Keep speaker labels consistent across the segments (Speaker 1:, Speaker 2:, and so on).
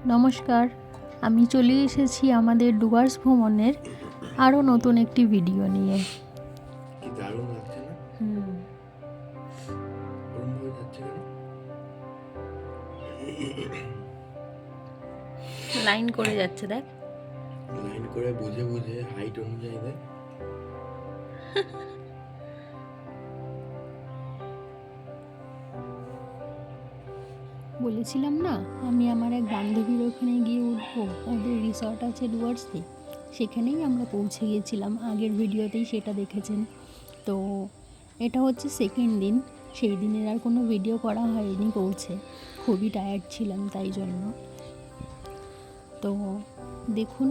Speaker 1: নমস্কার, আমি চলে এসেছি আমাদের ডুয়ার্স ভ্রমণের আরও নতুন একটি ভিডিও নিয়ে।
Speaker 2: কি দারুণ লাগছে না? ওরম ভাবে যাচ্ছে কেন?
Speaker 1: লাইন করে যাচ্ছে, দেখ।
Speaker 2: লাইন করে বুঝে বুঝে হাইট অনুযায়ী দেখ।
Speaker 1: বলেছিলাম না, আমি আমার এক বান্ধবীর ওখানে গিয়ে উঠবো। ওদের রিসর্ট আছে ডুয়ার্সে, সেখানেই আমরা পৌঁছে গিয়েছিলাম। আগের ভিডিওতেই সেটা দেখেছেন। তো এটা হচ্ছে সেকেন্ড দিন। সেই দিনের আর কোনো ভিডিও করা হয়নি, পৌঁছে খুবই টায়ার্ড ছিলাম তাই জন্য। তো দেখুন,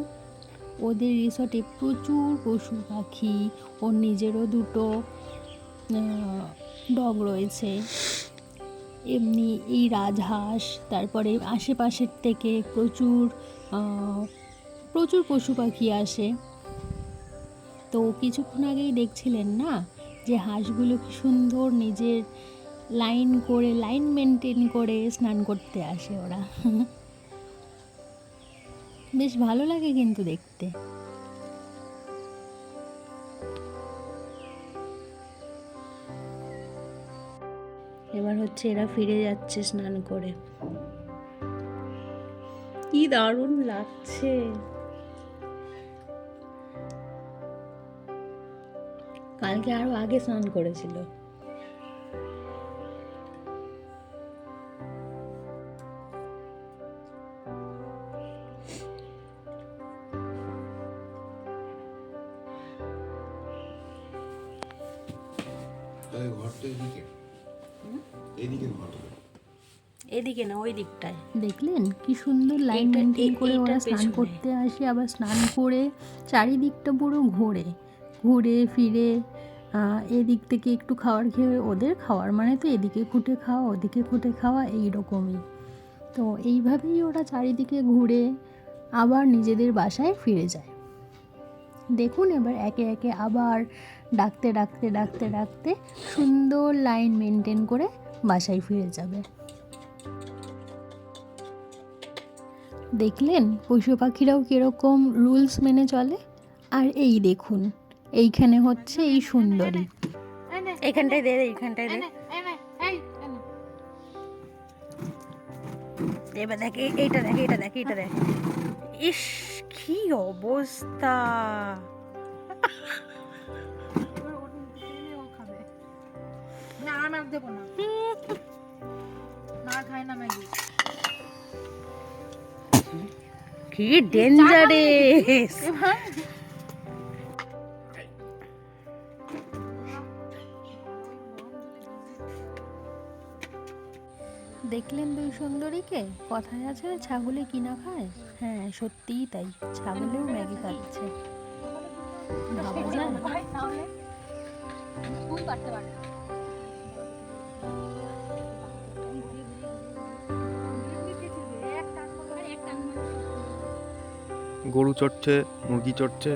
Speaker 1: ওদের রিসর্টে প্রচুর পশু পাখি, ওর নিজেরও দুটো ডগ রয়েছে, এমনি এই রাজহাঁস, তারপরে আশেপাশের থেকে প্রচুর প্রচুর পশু পাখি আসে। তো কিছুক্ষণ আগেই দেখছিলেন না যে হাঁসগুলো কি সুন্দর নিজের লাইন মেনটেন করে স্নান করতে আসে ওরা। বেশ ভালো লাগে কিন্তু দেখতে। এবার হচ্ছে এরা ফিরে যাচ্ছে স্নান করে। কি দারুণ লাগছে। কালকে আরো আগে স্নান করেছিল।
Speaker 2: ঘর তো এদিকে, এদিকে ঘর।
Speaker 1: এদিকে না, ওই দিকটায়। দেখলেন কি সুন্দর লাইন মেনটেন করে ওরা স্নান করতে আসে, আবার স্নান করে চারিদিকটা পুরো ঘোরে ঘুরে ফিরে। এদিক থেকে একটু খাবার খেয়ে, ওদের খাওয়ার মানে তো এদিকে খুঁটে খাওয়া ওদিকে খুঁটে খাওয়া এই রকমই। তো এইভাবেই ওরা চারিদিকে ঘুরে আবার নিজেদের বাসায় ফিরে যায়। দেখুন এবার একে একে আবার ডাকতে ডাকতে ডাকতে ডাকতে সুন্দর লাইন মেনটেন করে বাসায় ফিরে যাবে। দেখলেন পশু পাখিরাও কীরকম রুলস মেনে চলে। আর এই দেখুন, এইখানে হচ্ছে এই সুন্দরী, এইখানটায় দে, এইখানটায় দে। এবার দেখ, এইটা দেখ, এইটা দেখ, এইটা দেখ। ইস, কি অবস্থা! কি ডেঞ্জারেস! দেখলেন দুই সুন্দরীকে? কথায় আছে না, ছাগলে কিনা খায়। হ্যাঁ, সত্যিই তাই, ছাগলেও ম্যাগি খাচ্ছে। ভাবা যায়?
Speaker 2: গরু চড়ছে, মুরগি চড়ছে।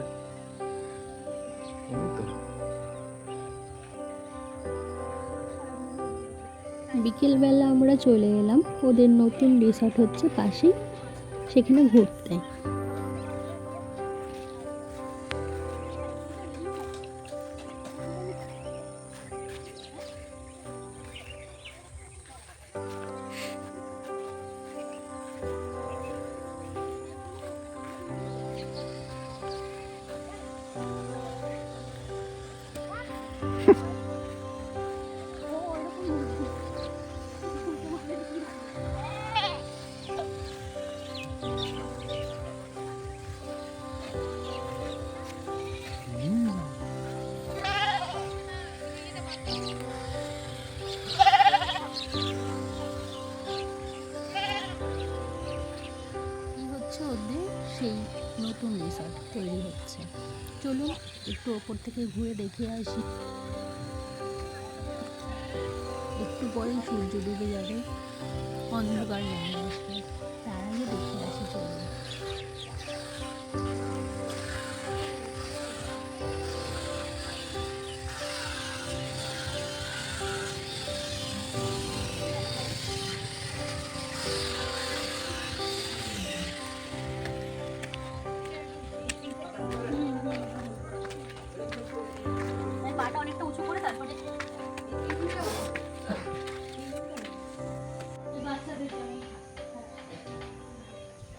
Speaker 1: বিকেলবেলা আমরা চলে এলাম ওদের নতুন রিসর্ট হচ্ছে পাশেই, সেখানে ঘুরতে। ওদের সেই নতুন রিসর্ট তৈরি হচ্ছে। চলুন একটু ওপর থেকে ঘুরে দেখে আসি। একটু পরেই সূর্য ডুবে যাবে, অন্ধকার নেমে আসবে, তার আগে দেখে আসি। চলুন।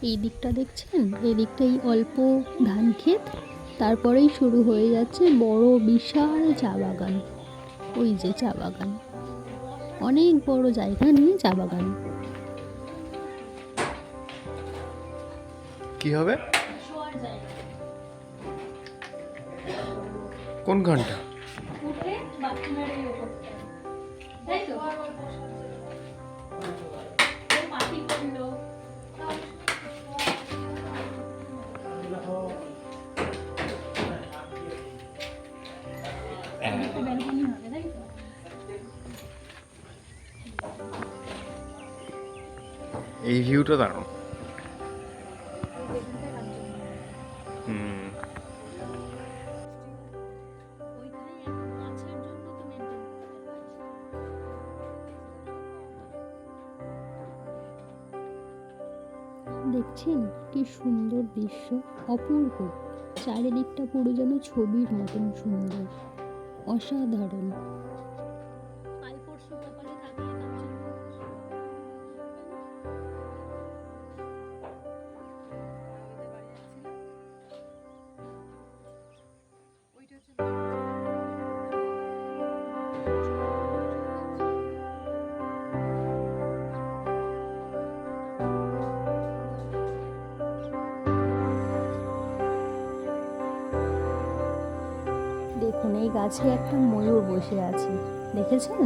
Speaker 1: এই দিকটা দেখছেন, এই দিকটাই অল্প ধান ক্ষেত, তারপরেই শুরু হয়ে যাচ্ছে বড় বিশাল চা বাগান। ওই যে চা বাগান, অনেক বড় জায়গা নিয়ে চা বাগান।
Speaker 2: কি হবে? কোন ঘন্টা? এই ভিউটা দারুণ।
Speaker 1: দেখছেন কি সুন্দর দৃশ্য, অপূর্ব। চারিদিকটা পুরো যেন ছবির মতন সুন্দর, অসাধারণ। দেখুন এই গাছে একটা ময়ূর বসে আছে, দেখেছেন?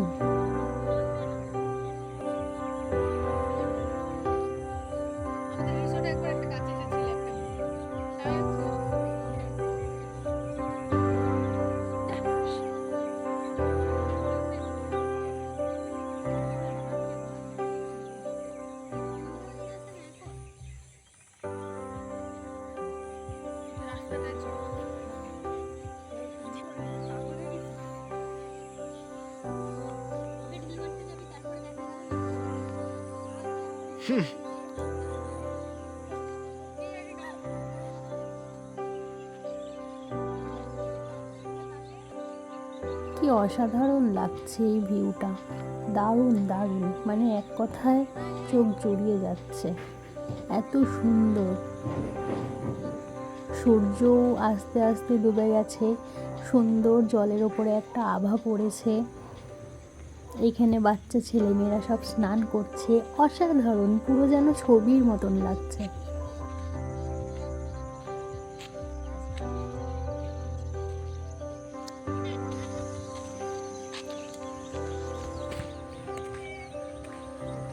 Speaker 1: কি অসাধারণ লাগছে এই ভিউটা, দারুণ দারুণ, মানে এক কথায় চোখ জুড়িয়ে যাচ্ছে, এত সুন্দর। সূর্য আস্তে আস্তে ডুবে গেছে, সুন্দর জলের ওপরে একটা আভা পড়েছে। এইখানে বাচ্চা ছেলেমেয়েরা সব স্নান করছে, অসাধারণ, পুরো যেন ছবির মতন লাগছে।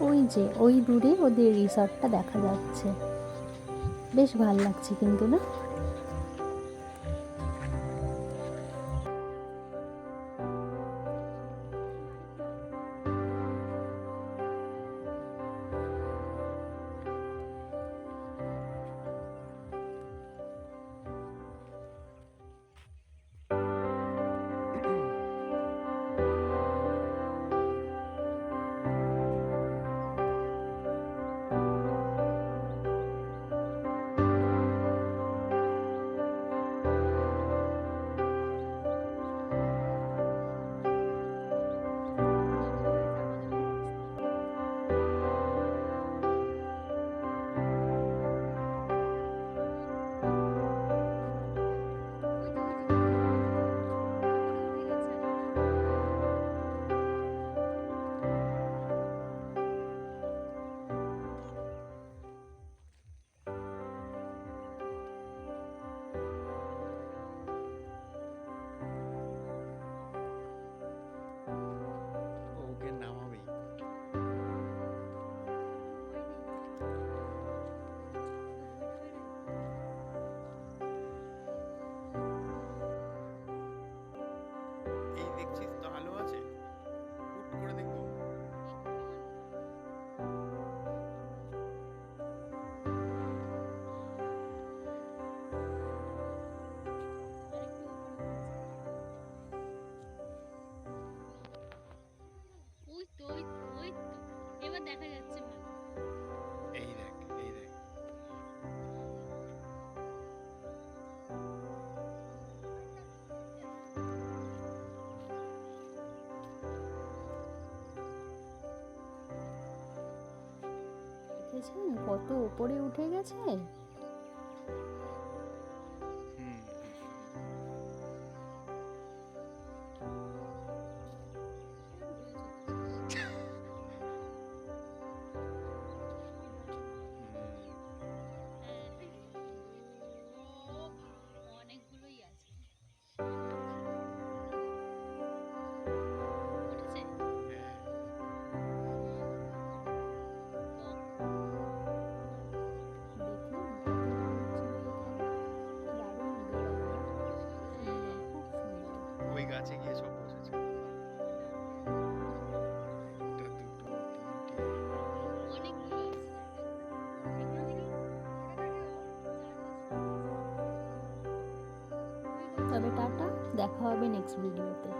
Speaker 1: ওই যে ওই দূরে ওদের রিসর্টটা দেখা যাচ্ছে, বেশ ভালো লাগছে কিন্তু, না?
Speaker 2: ওকে নামাবেই। এই দেখছিস তো আলো আছে, হুট করে দেখবো।
Speaker 1: এবার দেখা যাচ্ছে ভালো।
Speaker 2: এই দেখ, এই দেখ।
Speaker 1: দেখেছেন কত উপরে উঠে গেছে।
Speaker 2: হুম।
Speaker 1: অনেকগুলোই আছে। দেখলেন কত রোদ ছিল এখানে, দারুণ বেড়াল, সুন্দর, খুব সুন্দর।
Speaker 2: ওই গাছে গিয়ে সব বসেছে। একটা, দুটো, তিনটে।
Speaker 1: অনেকগুলো আছে। তবে টাটা, দেখা হবে নেক্সট ভিডিওতে।